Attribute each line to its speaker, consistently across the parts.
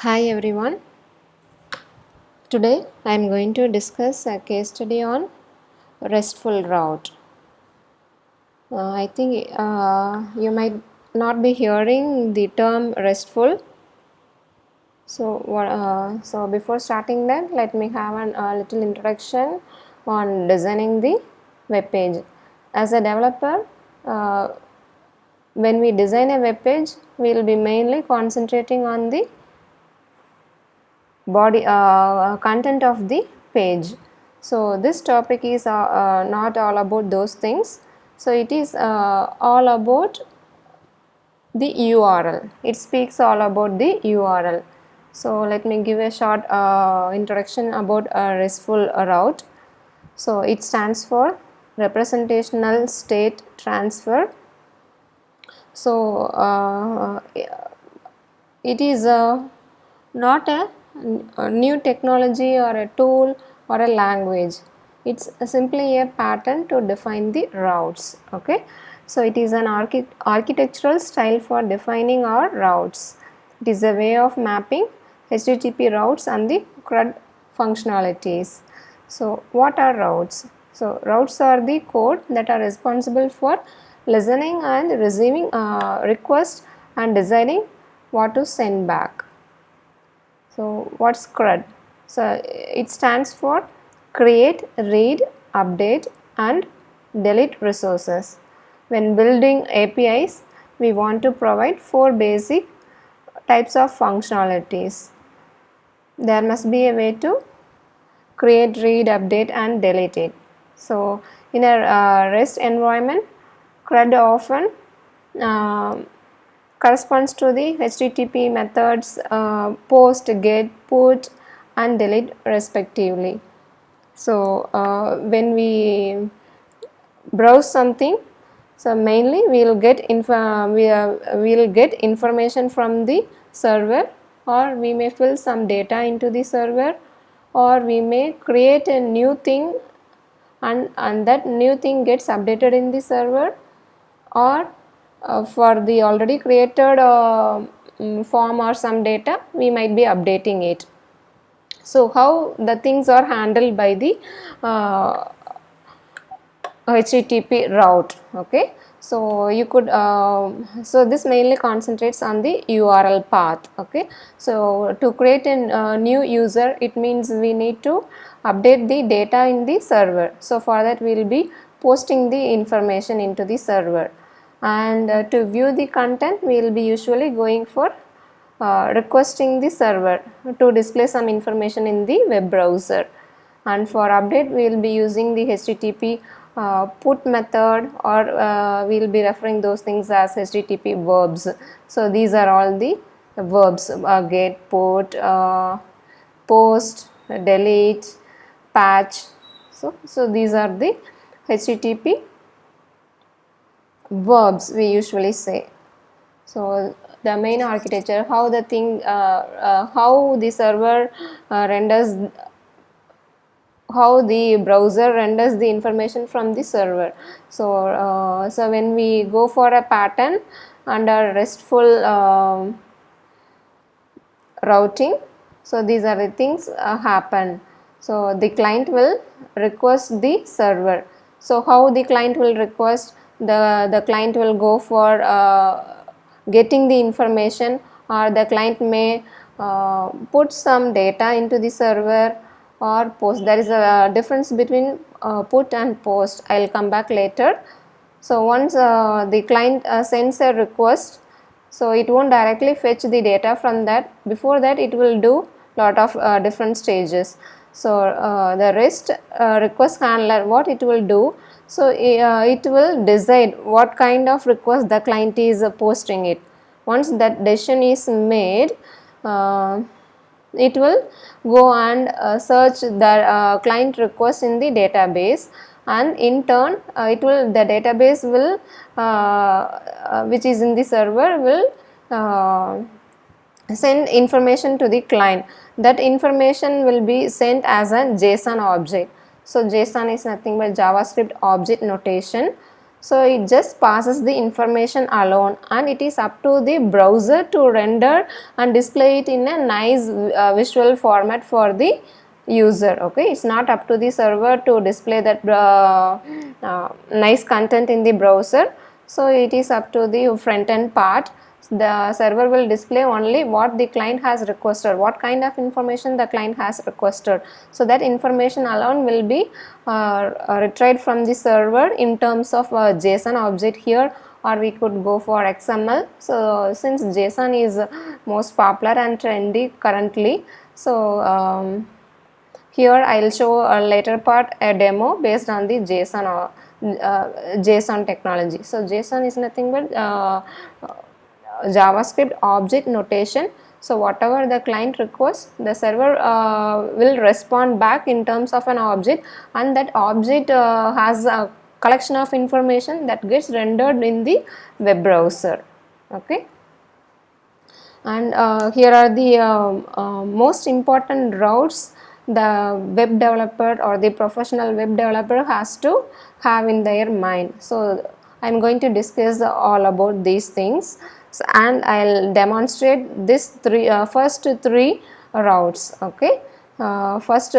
Speaker 1: Hi everyone. Today I am going to discuss a case study on RESTful route. I think you might not be hearing the term RESTful. So before starting that, let me have a little introduction on designing the web page. As a developer, uh, when we design a web page, we will be mainly concentrating on the body content of the page. So this topic is not all about those things. So it is all about the URL. It speaks all about the URL. So let me give a short introduction about a RESTful route. So it stands for representational state transfer. So it is not a new technology or a tool or a language. It's simply a pattern to define the routes. Okay, so it is an architectural style for defining our routes. It is a way of mapping HTTP routes and the CRUD functionalities. So what are routes? So routes are the code that are responsible for listening and receiving requests and deciding what to send back. So what's CRUD? So it stands for create, read, update and delete resources. When building APIs, we want to provide 4 basic types of functionalities. There must be a way to create, read, update and delete it. So in a REST environment, CRUD often corresponds to the HTTP methods post, get, put and delete respectively. So when we browse something, so mainly we will get information from the server, or we may fill some data into the server, or we may create a new thing and that new thing gets updated in the server, or for the already created form or some data we might be updating it. So how the things are handled by the HTTP route. Okay, so you could so this mainly concentrates on the URL path. Okay, so to create a new user, it means we need to update the data in the server. So for that we will be posting the information into the server, and to view the content we will be usually going for requesting the server to display some information in the web browser, and for update we will be using the HTTP put method, or we will be referring those things as HTTP verbs. So these are all the verbs: get, put, post, delete, patch. So these are the HTTP verbs we usually say. So the main architecture, how the thing how the server renders, how the browser renders the information from the server. So when we go for a pattern under RESTful routing, so these are the things happen. So the client will request the server. So how the client will request? The client will go for getting the information, or the client may put some data into the server, or post. There is a difference between put and post. I will come back later. So once the client sends a request, so it won't directly fetch the data from that. Before that it will do lot of different stages. So the REST request handler, what it will do, so it will decide what kind of request the client is posting it. Once that decision is made, it will go and search the client request in the database, and in turn the database will which is in the server will send information to the client. That information will be sent as a JSON object. So JSON is nothing but JavaScript object notation. So it just passes the information alone, and it is up to the browser to render and display it in a nice visual format for the user. Okay, it's not up to the server to display that nice content in the browser. So it is up to the front end part. The server will display only what the client has requested, what kind of information the client has requested. So that information alone will be retrieved from the server in terms of JSON object here, or we could go for XML. So since JSON is most popular and trendy currently, so here I will show a later part a demo based on the JSON or JSON technology. So JSON is nothing but JavaScript object notation. So whatever the client requests, the server will respond back in terms of an object, and that object has a collection of information that gets rendered in the web browser. Okay, and here are the most important routes the web developer or the professional web developer has to have in their mind. So I am going to discuss all about these things. So, and I'll demonstrate this first three routes. Okay, first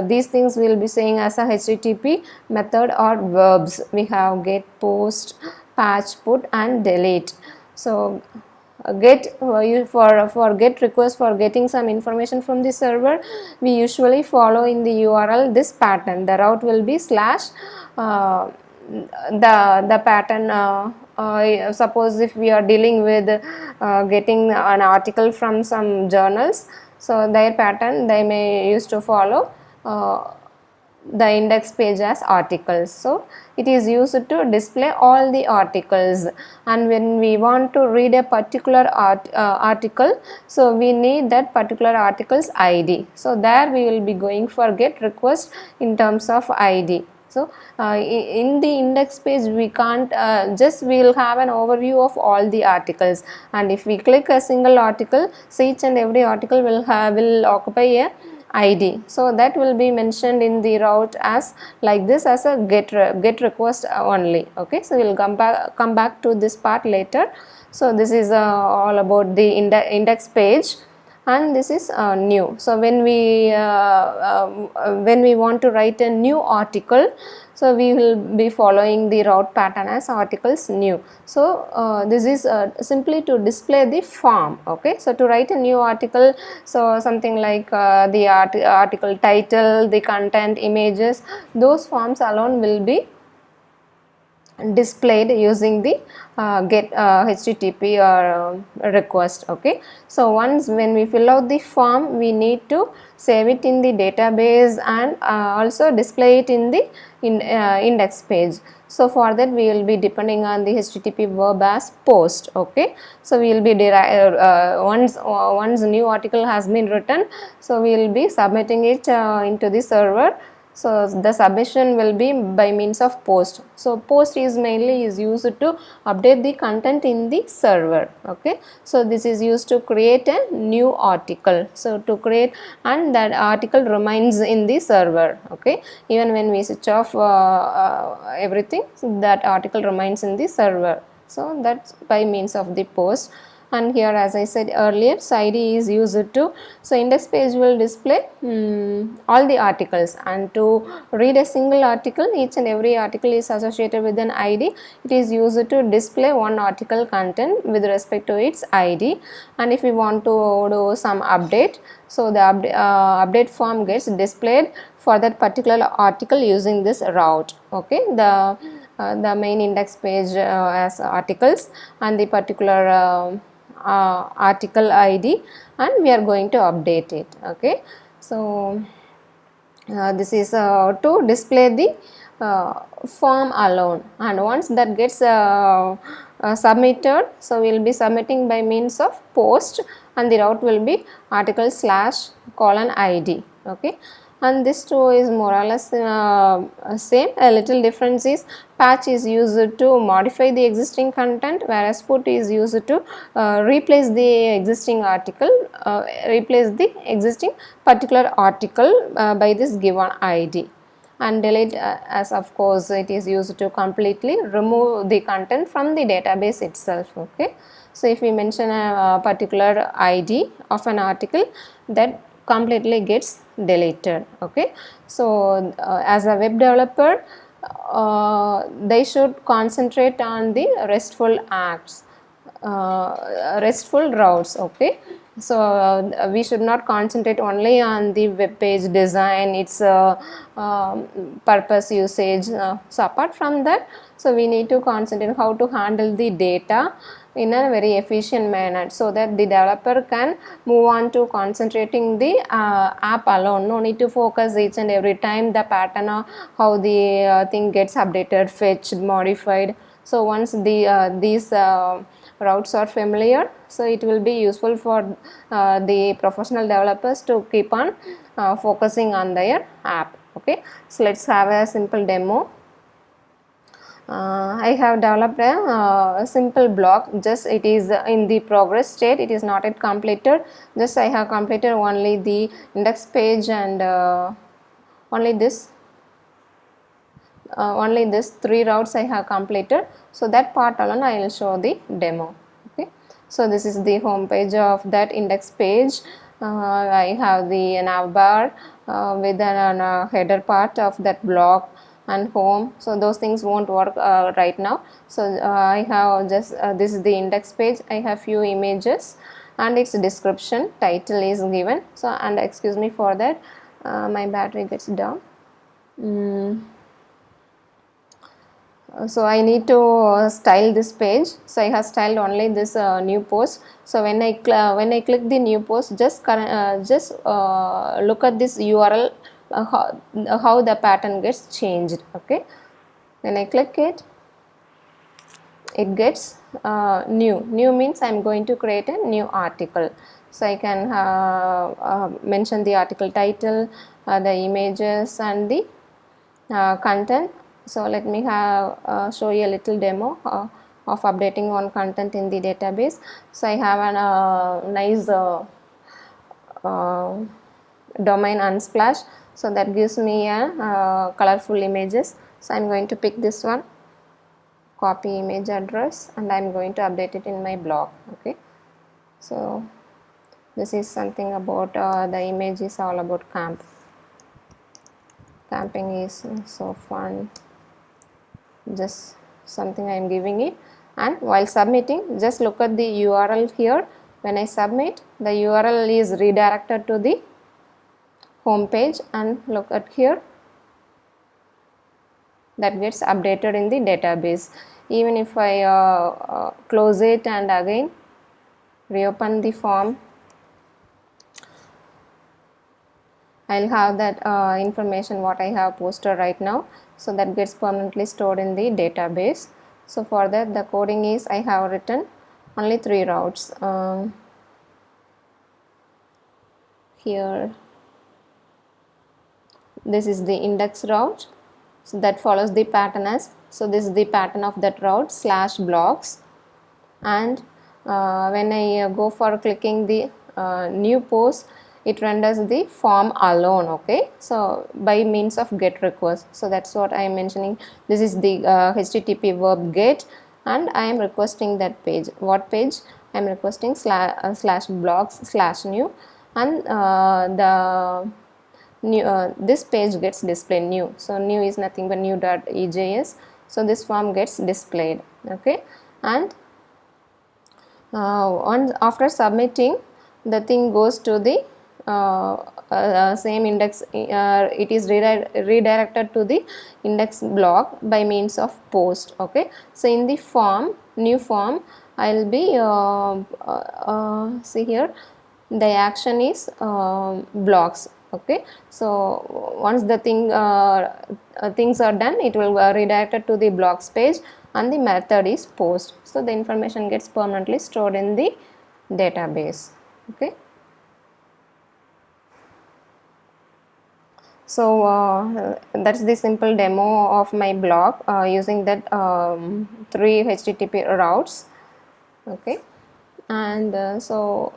Speaker 1: these things we will be saying as a HTTP method or verbs. We have get, post, patch, put and delete. So get for get request, for getting some information from the server, we usually follow in the URL this pattern. The route will be slash the pattern. Suppose if we are dealing with getting an article from some journals, so their pattern they may use to follow the index page as articles. So it is used to display all the articles, and when we want to read a particular article, so we need that particular article's ID. So there we will be going for get request in terms of ID. So in the index page we can't just we will have an overview of all the articles, and if we click a single article, so each and every article will occupy a ID. So that will be mentioned in the route as like this, as a get request only. Okay, so we will come back to this part later. So this is all about the index page, and this is new. So when we want to write a new article, so we will be following the route pattern as articles new. So this is simply to display the form. Okay, so to write a new article, so something like the article title, the content, images, those forms alone will be displayed using the get HTTP or request. Okay, so once when we fill out the form, we need to save it in the database and also display it in the index page. So for that we will be depending on the HTTP verb as post. Okay, so we will be once new article has been written, so we will be submitting it into the server. So the submission will be by means of post. So post is mainly used to update the content in the server. Okay, so this is used to create a new article. So to create, and that article remains in the server. Okay, even when we switch off everything, so that article remains in the server. So that's by means of the post. And here, as I said earlier, so ID is used to, so index page will display all the articles, and to read a single article, each and every article is associated with an ID. It is used to display one article content with respect to its ID. And if we want to do some update, so the update form gets displayed for that particular article using this route. Okay, the main index page as articles, and the particular article ID, and we are going to update it. Okay, so this is to display the form alone, and once that gets submitted, so we will be submitting by means of post, and the route will be article / ID. Okay, and this too is more or less same. A little difference is patch is used to modify the existing content, whereas put is used to replace the existing article, replace the existing particular article by this given ID. and delete as of course it is used to completely remove the content from the database itself. Okay, so if we mention a particular id of an article, that completely gets deleted. Okay, so as a web developer, they should concentrate on the restful acts, restful routes. Okay, so we should not concentrate only on the web page design, its purpose, usage. So apart from that, so we need to concentrate how to handle the data in a very efficient manner, so that the developer can move on to concentrating the app alone. No need to focus each and every time the pattern of how the thing gets updated, fetched, modified. So once these routes are familiar, so it will be useful for the professional developers to keep on focusing on their app. Okay, so let's have a simple demo. I have developed a simple block, just it is in the progress state, it is not yet completed. Just I have completed only the index page and only this three routes I have completed. So that part alone I will show the demo. Okay, so this is the home page of that index page. I have the nav bar with an header part of that block and home. So those things won't work right now. So I have just this is the index page. I have few images and its description, title is given. So, and excuse me for that, my battery gets down. So I need to style this page. So I have styled only this new post. So when I click the new post, just look at this URL, how the pattern gets changed. Okay, when I click it, it gets new. New means I am going to create a new article. So I can mention the article title, the images and the content. So let me show you a little demo of updating one content in the database. So I have a nice domain Unsplash, so that gives me a colorful images. So I'm going to pick this one, copy image address, and I'm going to update it in my blog. Okay, so this is something about the image is all about camping is so fun, just something I am giving it. And while submitting, just look at the URL here. When I submit, the URL is redirected to the home page, and look at here, that gets updated in the database. Even if I close it and again reopen the form, I'll have that information what I have posted right now. So that gets permanently stored in the database. So for that, the coding is I have written only 3 routes. Here, this is the index route. So that follows the pattern as, so this is the pattern of that route /blocks. And when I go for clicking the new post, it renders the form alone. Okay, so by means of get request. So that's what I am mentioning. This is the HTTP verb get, and I am requesting that page. What page? I am requesting /blocks/new, and the new this page gets displayed new. So new is nothing but new.ejs. So this form gets displayed. Okay, and after submitting, the thing goes to the same index. It is redirected to the index block by means of post. Okay, so in the form, new form, I will be see here, the action is blocks. Okay, so once the things are done, it will redirected to the blocks page, and the method is post. So the information gets permanently stored in the database. Okay, so that's the simple demo of my blog using that 3 HTTP routes. Okay, and so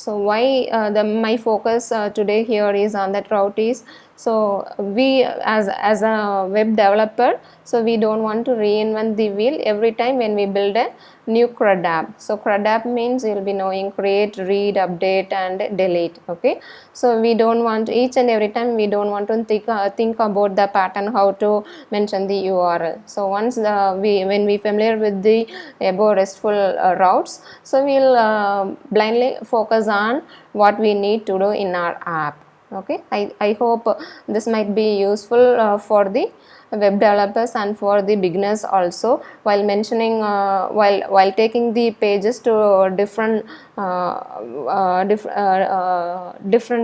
Speaker 1: why my focus today here is on that route is, So we as a web developer, so we don't want to reinvent the wheel every time when we build a new CRUD app. So CRUD app means you'll be knowing create, read, update and delete. Okay, so we don't want each and every time, we don't want to think about the pattern, how to mention the URL. So once when we familiar with the above RESTful routes, so we'll blindly focus on what we need to do in our app. Okay, I hope this might be useful for the web developers and for the beginners also, while mentioning while taking the pages to different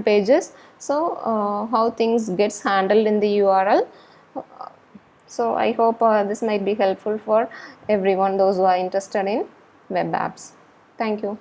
Speaker 1: pages. So how things gets handled in the URL. So I hope this might be helpful for everyone, those who are interested in web apps. Thank you.